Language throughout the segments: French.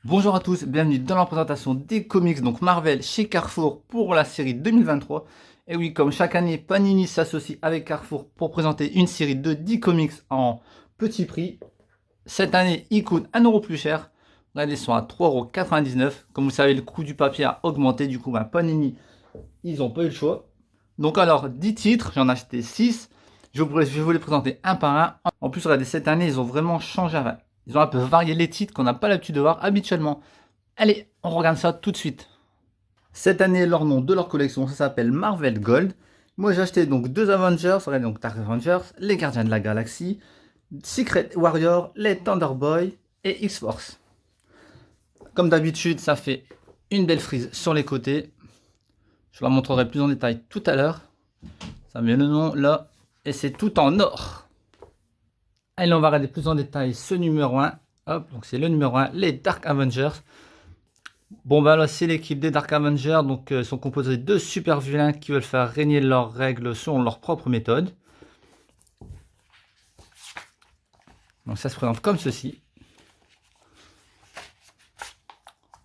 Bonjour à tous, bienvenue dans la présentation des comics donc Marvel chez Carrefour pour la série 2023. Et oui, comme chaque année, Panini s'associe avec Carrefour pour présenter une série de 10 comics en petit prix. Cette année, ils coûtent 1€ plus cher. Là, ils sont à 3,99 €. Comme vous savez, le coût du papier a augmenté. Du coup, Panini, ils n'ont pas eu le choix. Donc alors, 10 titres, j'en ai acheté 6. Je vais vous les présenter un par un. En plus, regardez, cette année, ils ont vraiment changé. Ils ont un peu varié les titres qu'on n'a pas l'habitude de voir habituellement. Allez, on regarde ça tout de suite. Cette année, leur nom de leur collection, ça s'appelle Marvel Gold. Moi, j'ai acheté donc 2 Avengers, regardez donc Dark Avengers, les Gardiens de la Galaxie, Secret Warrior, les Thunderboy et X-Force. Comme d'habitude, ça fait une belle frise sur les côtés. Je la montrerai plus en détail tout à l'heure. Ça met le nom là et c'est tout en or. Allez, on va regarder plus en détail ce numéro 1. Hop, donc c'est le numéro 1, les Dark Avengers. Bon là c'est l'équipe des Dark Avengers, donc ils sont composés de super vilains qui veulent faire régner leurs règles selon leur propre méthode. Donc ça se présente comme ceci.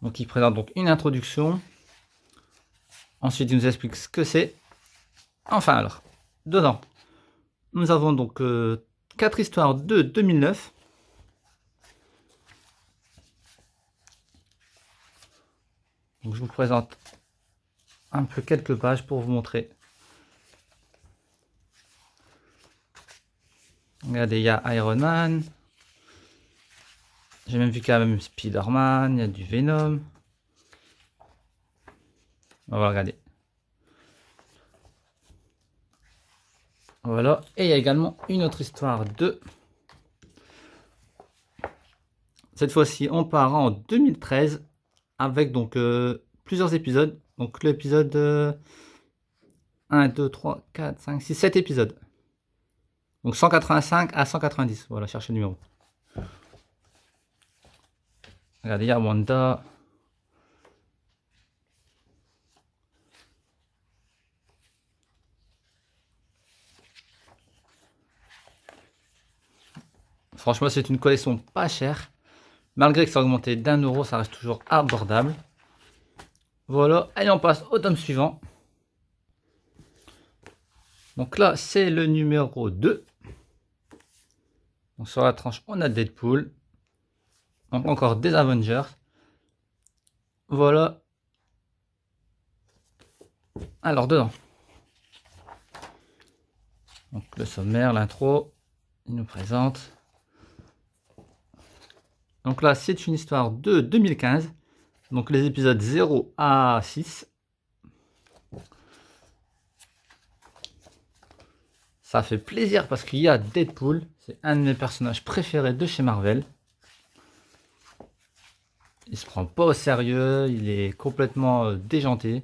Donc il présente donc une introduction. Ensuite il nous explique ce que c'est. Enfin alors, dedans, nous avons donc 4 histoires de 2009. Donc je vous présente un peu quelques pages pour vous montrer. Regardez, il y a Iron Man. J'ai même vu qu'il y a même Spider-Man, il y a du Venom. On va regarder. Voilà, et il y a également une autre histoire de... Cette fois-ci, on part en 2013 avec donc plusieurs épisodes. Donc l'épisode 1, 2, 3, 4, 5, 6, 7 épisodes. Donc 185 à 190. Voilà, cherchez le numéro. Regardez, il y a Wanda. Franchement, c'est une collection pas chère. Malgré que ça a augmenté d'1€, ça reste toujours abordable. Voilà, allez, on passe au tome suivant. Donc là, c'est le numéro 2. Donc sur la tranche, on a Deadpool. Donc encore des Avengers. Voilà. Alors dedans. Donc le sommaire, l'intro, il nous présente. Donc là, c'est une histoire de 2015. Donc les épisodes 0 à 6. Ça fait plaisir parce qu'il y a Deadpool. C'est un de mes personnages préférés de chez Marvel. Il se prend pas au sérieux. Il est complètement déjanté.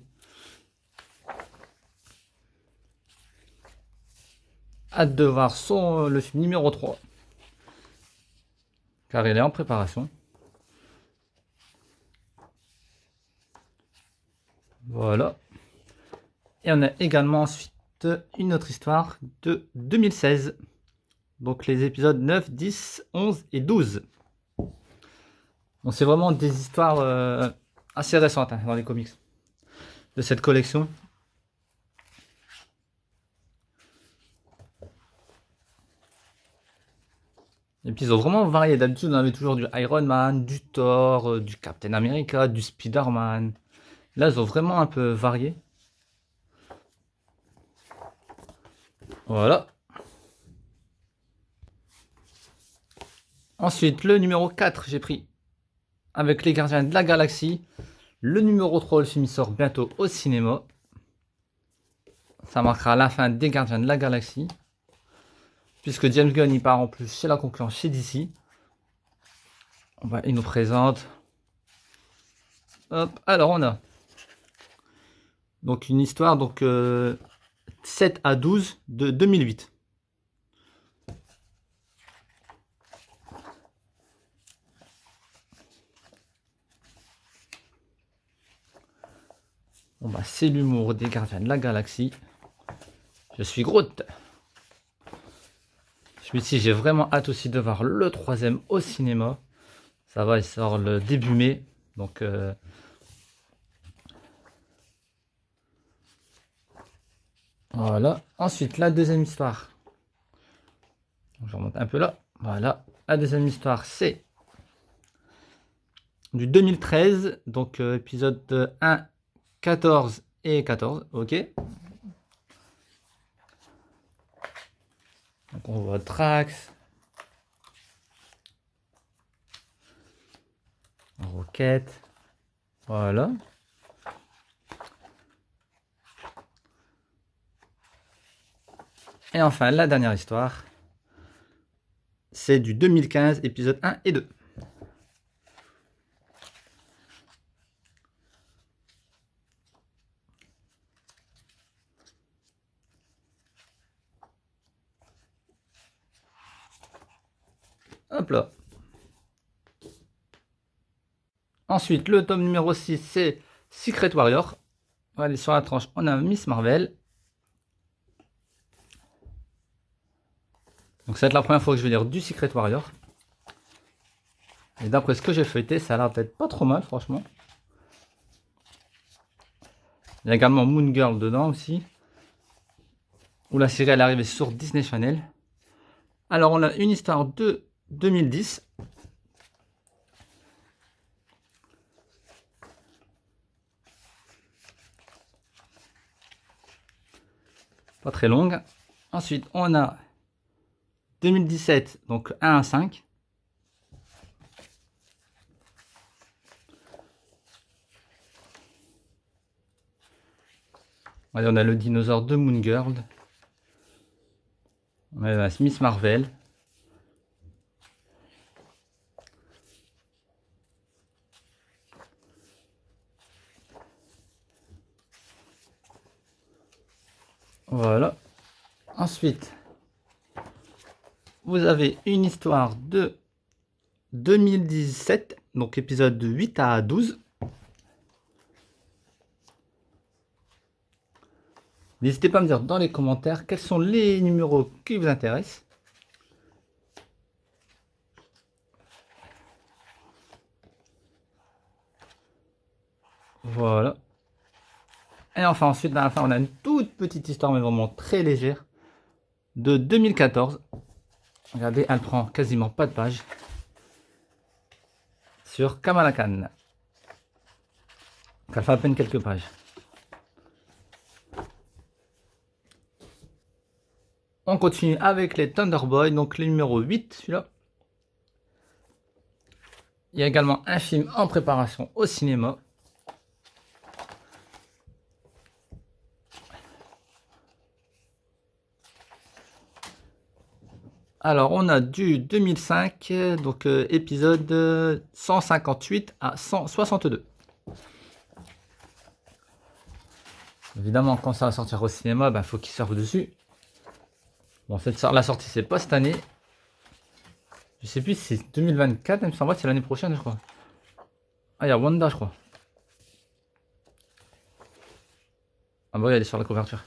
Hâte de voir le film numéro 3. Car il est en préparation. Voilà. Et on a également ensuite une autre histoire de 2016. Donc les épisodes 9, 10, 11 et 12. Donc c'est vraiment des histoires assez récentes dans les comics de cette collection. Et puis ils ont vraiment varié. D'habitude on avait toujours du Iron Man, du Thor, du Captain America, du Spider-Man. Là ils ont vraiment un peu varié. Voilà. Ensuite le numéro 4 j'ai pris avec les Gardiens de la Galaxie. Le numéro 3, le film sort bientôt au cinéma. Ça marquera la fin des Gardiens de la Galaxie. Puisque James Gunn il part en plus chez la concurrence chez DC. Il nous présente. Hop, alors on a donc une histoire donc 7 à 12 de 2008. C'est l'humour des Gardiens de la Galaxie. Je suis Groot. Celui-ci, j'ai vraiment hâte aussi de voir le 3e au cinéma. Ça va, il sort le début mai. Donc, voilà. Ensuite, la deuxième histoire. Je remonte un peu là. Voilà. La deuxième histoire, c'est du 2013. Donc, épisode 1, 14 et 14. Ok. Donc, on voit Drax. Roquette. Voilà. Et enfin, la dernière histoire, c'est du 2015, épisode 1 et 2. Hop là. Ensuite, le tome numéro 6, c'est Secret Warrior. On va aller sur la tranche, on a Miss Marvel. Donc ça va être la première fois que je vais lire du Secret Warrior. Et d'après ce que j'ai feuilleté, ça a l'air d'être pas trop mal, franchement. Il y a également Moon Girl dedans aussi. Où la série elle est arrivée sur Disney Channel. Alors on a une histoire de 2010. Pas très longue. Ensuite on a 2017, donc 1 à 5. Allez, on a le dinosaure de Moon Girl. On a la Miss Marvel. Voilà. Ensuite, vous avez une histoire de 2017, donc épisode de 8 à 12. N'hésitez pas à me dire dans les commentaires quels sont les numéros qui vous intéressent. Voilà. Et enfin ensuite, à la fin, on a une toute petite histoire, mais vraiment très légère, de 2014. Regardez, elle prend quasiment pas de page. Sur Kamala Khan. Elle fait à peine quelques pages. On continue avec les Thunderboy, donc le numéro 8, celui-là. Il y a également un film en préparation au cinéma. Alors, on a du 2005, donc épisode 158 à 162. Évidemment, quand ça va sortir au cinéma, il faut qu'ils servent dessus. Bon, la sortie, c'est pas cette année. Je sais plus si c'est 2024, même si en vrai, c'est l'année prochaine, je crois. Ah, il y a Wanda, je crois. Ah bah oui, elle est sur la couverture.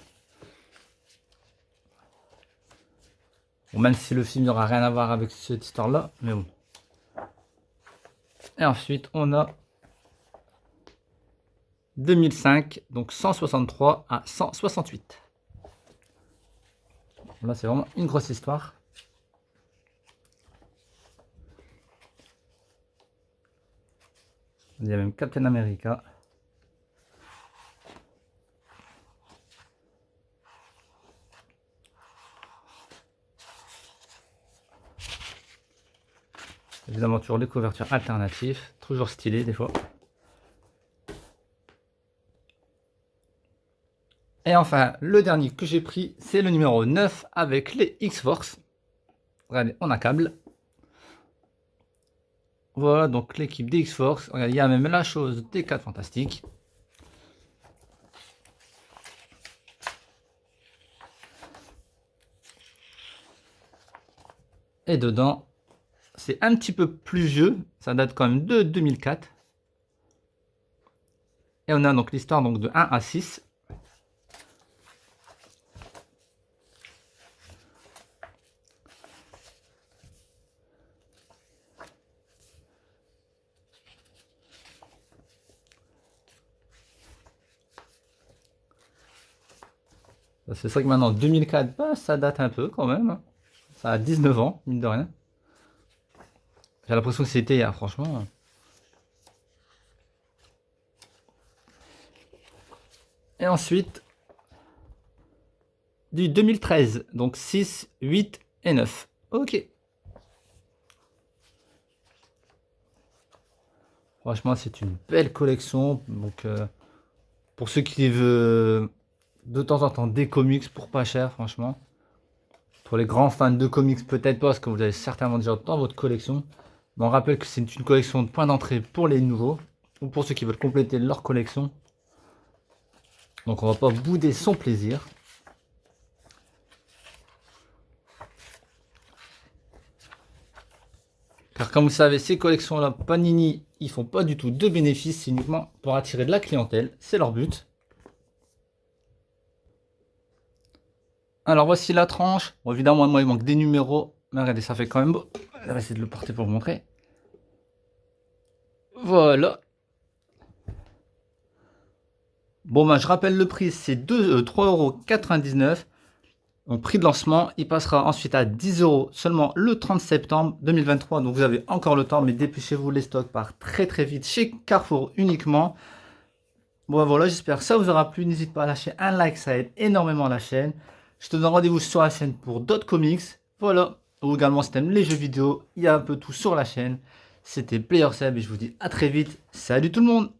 Bon, même si le film n'aura rien à voir avec cette histoire-là, mais bon. Et ensuite, on a 2005, donc 163 à 168. Là, c'est vraiment une grosse histoire. Il y a même Captain America. Évidemment, toujours les couvertures alternatives. Toujours stylé des fois. Et enfin, le dernier que j'ai pris, c'est le numéro 9 avec les X-Force. Regardez, on accable. Voilà, donc l'équipe des X-Force. Regardez, il y a même la chose des 4 Fantastiques. Et dedans, c'est un petit peu plus vieux. Ça date quand même de 2004. Et on a donc l'histoire donc de 1 à 6. C'est vrai que maintenant, 2004, bah, ça date un peu quand même, hein. Ça a 19 ans, mine de rien. J'ai l'impression que c'était hier, franchement. Et ensuite, du 2013, donc 6, 8 et 9. Ok. Franchement, c'est une belle collection. Donc, pour ceux qui veulent de temps en temps des comics pour pas cher, franchement. Pour les grands fans de comics, peut-être pas, parce que vous avez certainement déjà dans votre collection. Mais on rappelle que c'est une collection de points d'entrée pour les nouveaux, ou pour ceux qui veulent compléter leur collection. Donc on va pas bouder son plaisir. Car comme vous savez, ces collections-là, Panini, ils font pas du tout de bénéfices, c'est uniquement pour attirer de la clientèle, c'est leur but. Alors voici la tranche. Bon, évidemment, moi il manque des numéros, mais regardez, ça fait quand même beau. On va essayer de le porter pour vous montrer. Voilà. Bon, bah, je rappelle le prix, c'est 3,99 €. Donc prix de lancement, il passera ensuite à 10 € seulement le 30 septembre 2023. Donc vous avez encore le temps, mais dépêchez-vous, les stocks partent très très vite chez Carrefour uniquement. Bon voilà, j'espère que ça vous aura plu. N'hésite pas à lâcher un like, ça aide énormément la chaîne. Je te donne rendez-vous sur la chaîne pour d'autres comics. Voilà. Ou également si t'aimes les jeux vidéo, il y a un peu tout sur la chaîne. C'était Player Seb et je vous dis à très vite. Salut tout le monde!